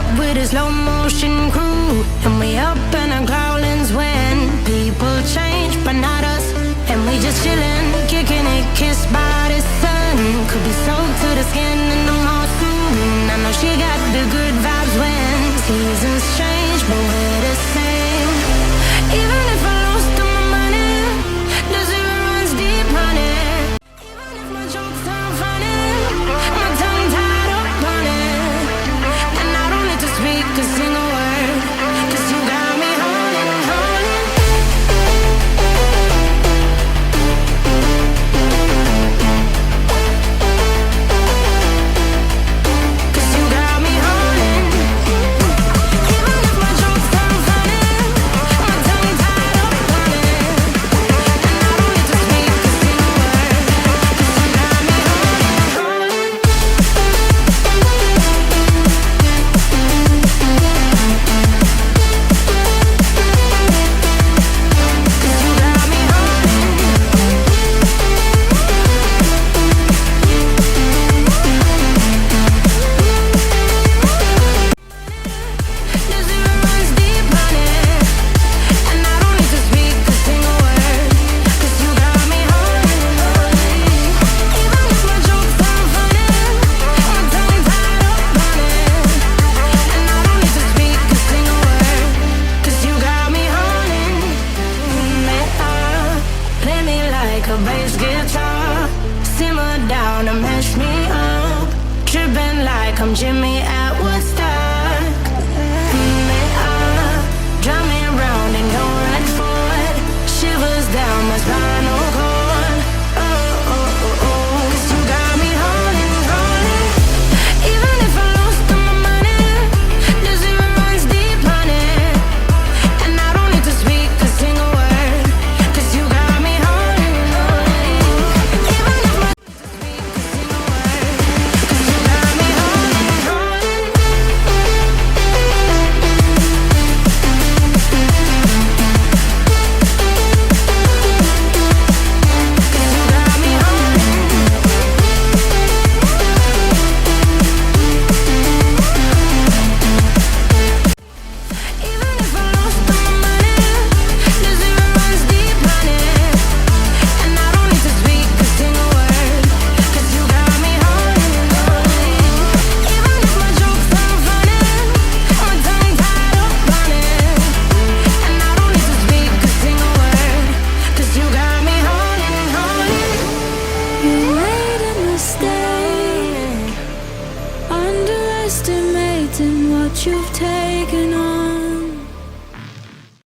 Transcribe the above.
up with a slow motion crew, and we up in our growlings when people change, but not us. And we just chillin', kicking it, kissed by the sun. Could be soaked to the skin in the mall soon. I know she got the good vibes when seasons change, but we're the same. Even if I lost all my money, the zero runs deep, honey. Even if my jokes aren't funny, my tongue tied up on it, and I don't need to speak a single word, 'cause you got me holding, holding. 'Cause you got me holding. Even if my jokes aren't funny, my tongue tied up on it, and I don't need to speak a single word, 'cause you got me holding, holding. 'Cause you got me holding. The zero runs deep, honey, and I don't need to speak a single word, 'cause you got me holding, holding. Even if my jokes aren't funny, my tongue tied up on it, and I don't need to speak a single word, 'cause you got me holding me up. Play me like a bass guitar, simmer down and mash me up, tripping like I'm Jimmy at Woodstock. Me up, drive me around in your red Ford, shivers down my spinal cord. Oh, oh, oh, oh. 'Cause you got me holding, holding. Even if I lost all my money, the zero runs deep, honey, and I don't need to speak a single word, 'cause you got me holding, holding. Even if my speak a single word, 'cause you got me holding, holding. 'Cause you got me holding. Even if I lost all my money, the zero runs deep, honey, and I don't need to speak a single word, 'cause you got me holding, holding. Even if my jokes aren't funny, my tongue tied up on it, and I don't need to speak a single word, 'cause you got me holding, holding. You made a mistake, underestimating what you've taken on.